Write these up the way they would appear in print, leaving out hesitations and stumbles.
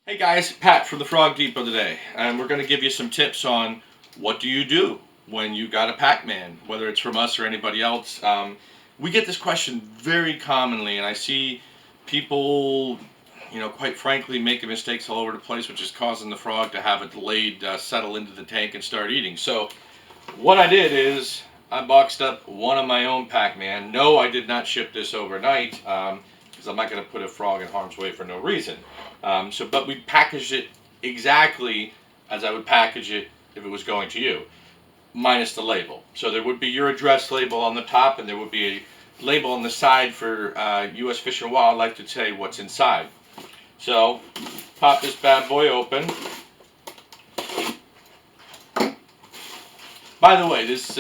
Hey guys, Pat from the Frog Depot today, and we're going to give you some tips on what do you do when you got a Pac-Man, whether it's from us or anybody else. We get this question very commonly, and I see people, quite frankly, making mistakes all over the place, which is causing the frog to have it delayed settle into the tank and start eating. So what I did is I boxed up one of my own Pac-Man. No, I did not ship this overnight, because I'm not going to put a frog in harm's way for no reason. But we packaged it exactly as I would package it if it was going to you, minus the label. So there would be your address label on the top, and there would be a label on the side for U.S. Fish and Wildlife to tell you what's inside. So pop this bad boy open. By the way, this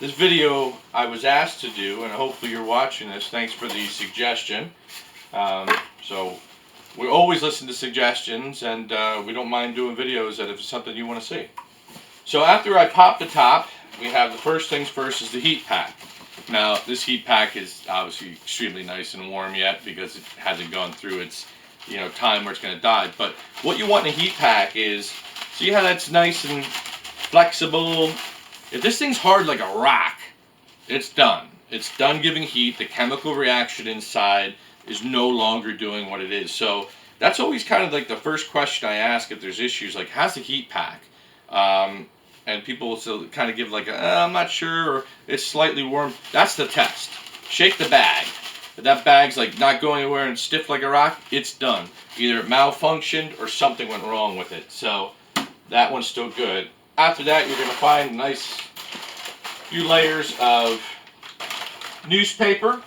video I was asked to do, and hopefully you're watching this. Thanks for the suggestion. So we always listen to suggestions, and we don't mind doing videos that if it's something you want to see. So after I pop the top, we have the first things first is the heat pack. Now this heat pack is obviously extremely nice and warm yet because it hasn't gone through its time where it's going to die. But what you want in a heat pack is, see how that's nice and flexible? If this thing's hard like a rock, it's done. It's done giving heat. The chemical reaction inside is no longer doing what it is. So that's always kind of like the first question I ask if there's issues, like how's the heat pack? And people will still kind of give like I'm not sure, or it's slightly warm. That's the test. Shake the bag. If that bag's like not going anywhere and stiff like a rock, it's done. Either it malfunctioned or something went wrong with it. So that one's still good. After that, you're going to find a nice few layers of newspaper.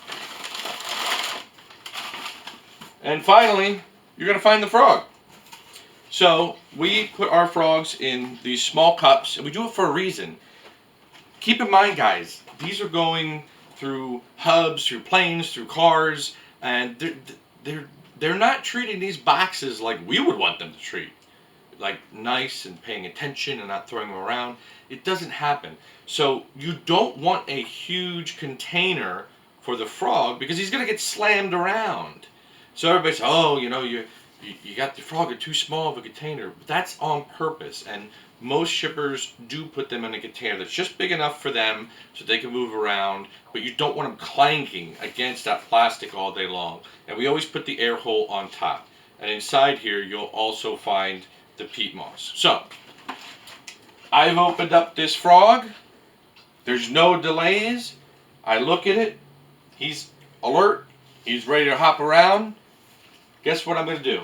And finally, you're going to find the frog. So we put our frogs in these small cups, and we do it for a reason. Keep in mind, guys, these are going through hubs, through planes, through cars, and they're not treating these boxes like we would want them to treat. Like nice and paying attention and not throwing them around. It doesn't happen. So you don't want a huge container for the frog because he's going to get slammed around. So everybody says, oh, you got the frog in too small of a container. That's on purpose, and most shippers do put them in a container that's just big enough for them so they can move around, but you don't want them clanking against that plastic all day long. And we always put the air hole on top. And inside here, you'll also find the peat moss. So, I've opened up this frog. There's no delays. I look at it. He's alert. He's ready to hop around. Guess what I'm going to do?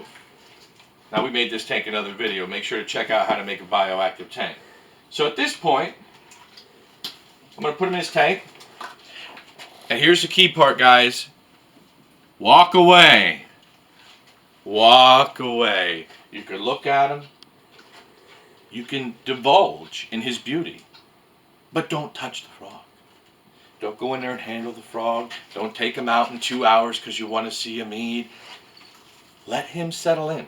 Now we made this tank another video. Make sure to check out how to make a bioactive tank. So at this point, I'm going to put him in his tank. And here's the key part, guys. Walk away. Walk away. You can look at him. You can divulge in his beauty. But don't touch the frog. Don't go in there and handle the frog. Don't take him out in 2 hours because you want to see him eat. Let him settle in.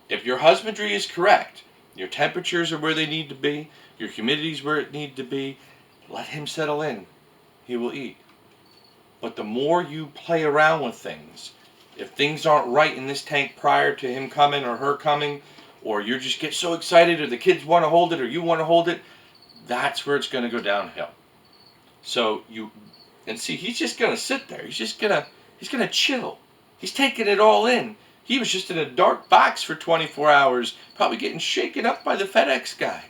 If your husbandry is correct, your temperatures are where they need to be, your humidity is where it needs to be, let him settle in. He will eat. But the more you play around with things, if things aren't right in this tank prior to him coming or her coming, or you just get so excited, or the kids want to hold it, or you want to hold it, that's where it's going to go downhill. So see, he's just going to sit there. He's going to chill. He's taking it all in. He was just in a dark box for 24 hours, probably getting shaken up by the FedEx guy.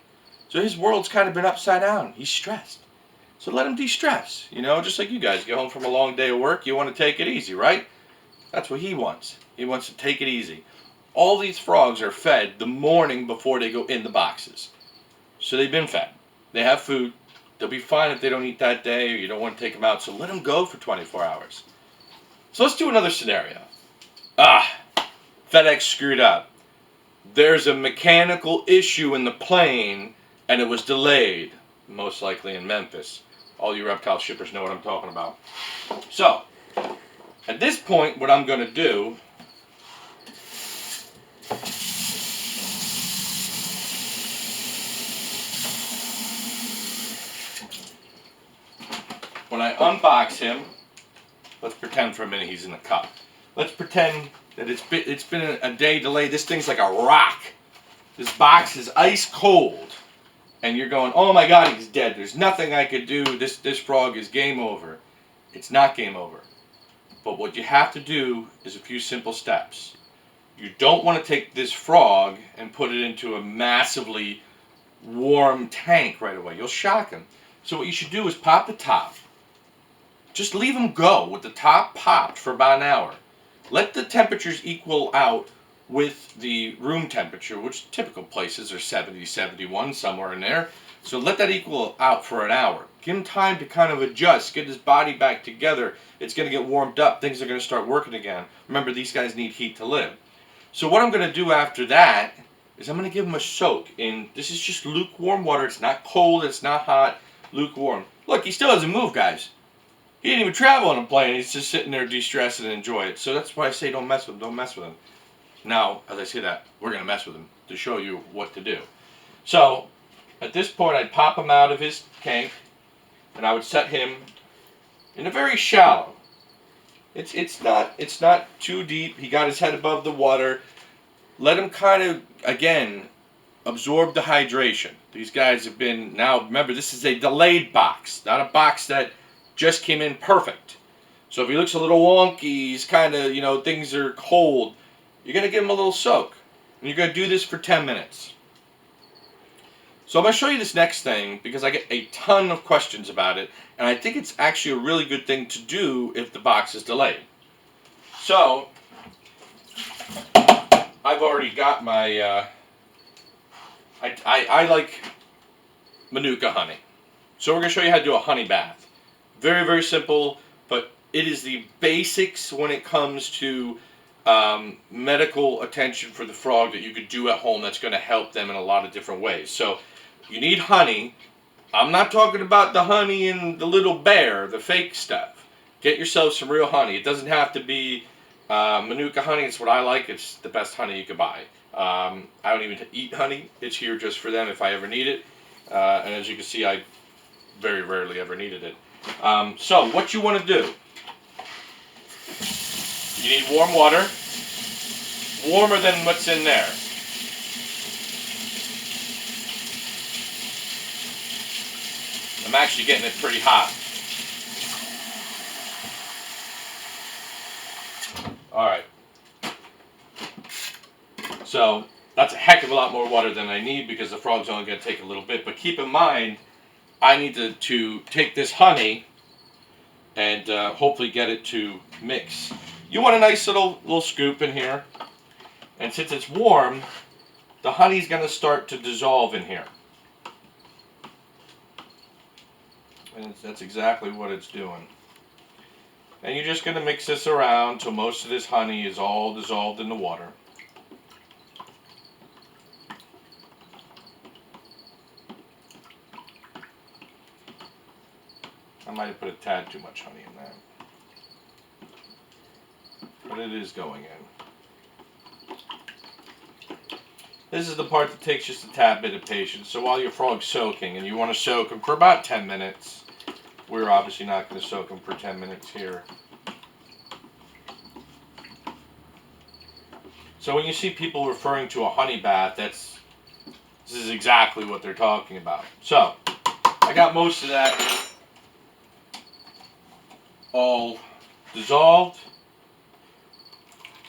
So his world's kind of been upside down. He's stressed. So let him de-stress. Just like you guys get home from a long day of work, you want to take it easy, right? That's what he wants. He wants to take it easy. All these frogs are fed the morning before they go in the boxes. So they've been fed. They have food. They'll be fine if they don't eat that day, or you don't want to take them out. So let them go for 24 hours. So let's do another scenario. FedEx screwed up. There's a mechanical issue in the plane, and it was delayed, most likely in Memphis. All you reptile shippers know what I'm talking about. So, at this point, what I'm going to do, when I unbox him, let's pretend for a minute he's in a cup. Let's pretend that it's been a day delayed. This thing's like a rock. This box is ice cold. And you're going, oh my God, he's dead. There's nothing I could do. This frog is game over. It's not game over. But what you have to do is a few simple steps. You don't want to take this frog and put it into a massively warm tank right away. You'll shock him. So what you should do is pop the top. Just leave him go with the top popped for about an hour. Let the temperatures equal out with the room temperature, which typical places are 70, 71, somewhere in there. So let that equal out for an hour. Give him time to kind of adjust, get his body back together. It's going to get warmed up. Things are going to start working again. Remember, these guys need heat to live. So what I'm going to do after that is I'm going to give him a soak in, this is just lukewarm water. It's not cold, it's not hot, lukewarm. Look, he still hasn't moved, guys. He didn't even travel on a plane. He's just sitting there de-stressed and enjoy it. So that's why I say don't mess with him, don't mess with him. Now, as I say that, we're going to mess with him to show you what to do. So, at this point, I'd pop him out of his tank, and I would set him in a very shallow. It's not too deep. He got his head above the water. Let him kind of, again, absorb the hydration. These guys have been, now remember, this is a delayed box, not a box that just came in perfect. So if he looks a little wonky, he's kind of, things are cold, you're going to give him a little soak. And you're going to do this for 10 minutes. So I'm going to show you this next thing because I get a ton of questions about it. And I think it's actually a really good thing to do if the box is delayed. So, I've already got my, I like Manuka honey. So we're going to show you how to do a honey bath. Very, very simple, but it is the basics when it comes to medical attention for the frog that you could do at home that's going to help them in a lot of different ways. So you need honey. I'm not talking about the honey in the little bear, the fake stuff. Get yourself some real honey. It doesn't have to be Manuka honey. It's what I like. It's the best honey you could buy. I don't even eat honey. It's here just for them if I ever need it. And as you can see, I very rarely ever needed it. So what you want to do, you need warm water, warmer than what's in there. I'm actually getting it pretty hot. Alright. So, that's a heck of a lot more water than I need because the frog's only going to take a little bit. But keep in mind, I need to take this honey and hopefully get it to mix. You want a nice little scoop in here. And since it's warm, the honey's going to start to dissolve in here. And that's exactly what it's doing. And you're just going to mix this around until most of this honey is all dissolved in the water. I might have put a tad too much honey in there. But it is going in. This is the part that takes just a tad bit of patience. So while your frog's soaking, and you want to soak him for about 10 minutes, we're obviously not going to soak him for 10 minutes here. So when you see people referring to a honey bath, this is exactly what they're talking about. So, I got most of that all dissolved.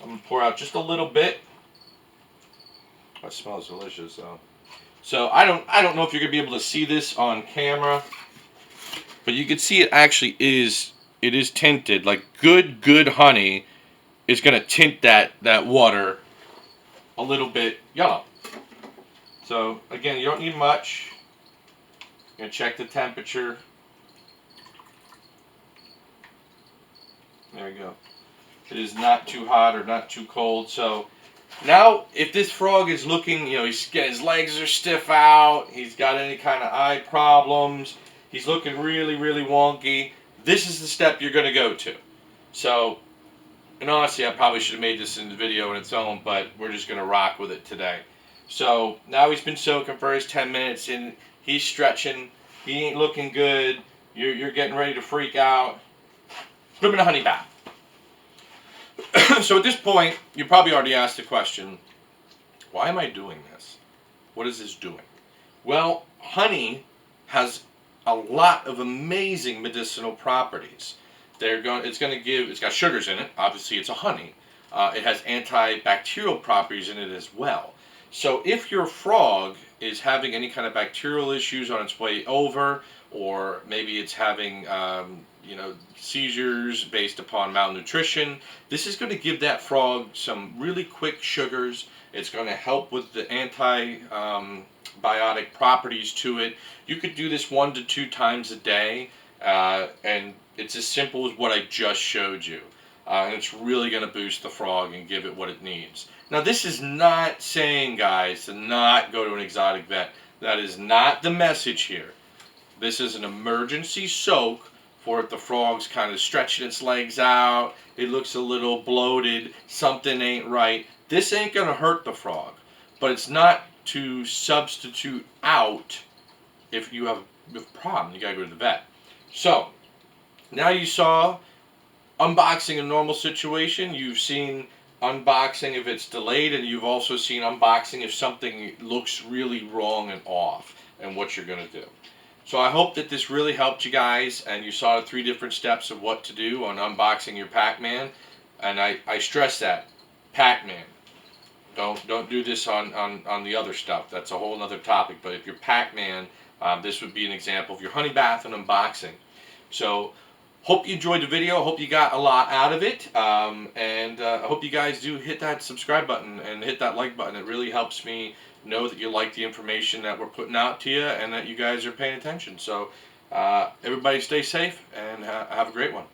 I'm going to pour out just a little bit. That smells delicious though. So I don't know if you're going to be able to see this on camera, but you can see it actually is tinted. Like good honey is going to tint that water a little bit yellow. So again, you don't need much. You're going to check the temperature. There you go. It is not too hot or not too cold. So now if this frog is looking, his legs are stiff out, he's got any kind of eye problems, he's looking really, really wonky, this is the step you're going to go to. So, and honestly, I probably should have made this in the video in its own, but we're just going to rock with it today. So now he's been soaking for his 10 minutes and he's stretching, he ain't looking good, you're getting ready to freak out. Put him in a honey bath. So at this point, you probably already asked the question, why am I doing this? What is this doing? Well, honey has a lot of amazing medicinal properties. It's got sugars in it. Obviously, it's a honey. It has antibacterial properties in it as well. So if your frog is having any kind of bacterial issues on its way over, or maybe it's having seizures based upon malnutrition, this is going to give that frog some really quick sugars. It's going to help with the antibiotic properties to it. You could do this 1 to 2 times a day, and it's as simple as what I just showed you. And it's really going to boost the frog and give it what it needs. Now, this is not saying, guys, to not go to an exotic vet. That is not the message here. This is an emergency soak for if the frog's kind of stretching its legs out, it looks a little bloated, something ain't right. This ain't going to hurt the frog, but it's not to substitute out if you have a problem. You got to go to the vet. So, now you saw unboxing a normal situation. You've seen unboxing if it's delayed, and you've also seen unboxing if something looks really wrong and off and what you're going to do. So I hope that this really helped you guys, and you saw the 3 different steps of what to do on unboxing your pacman. And I stress that, pacman. Don't do this on the other stuff. That's a whole other topic. But if you're pacman, this would be an example of your honey bath and unboxing. So hope you enjoyed the video. Hope you got a lot out of it. And I hope you guys do hit that subscribe button and hit that like button. It really helps me know that you like the information that we're putting out to you and that you guys are paying attention. So everybody stay safe and have a great one.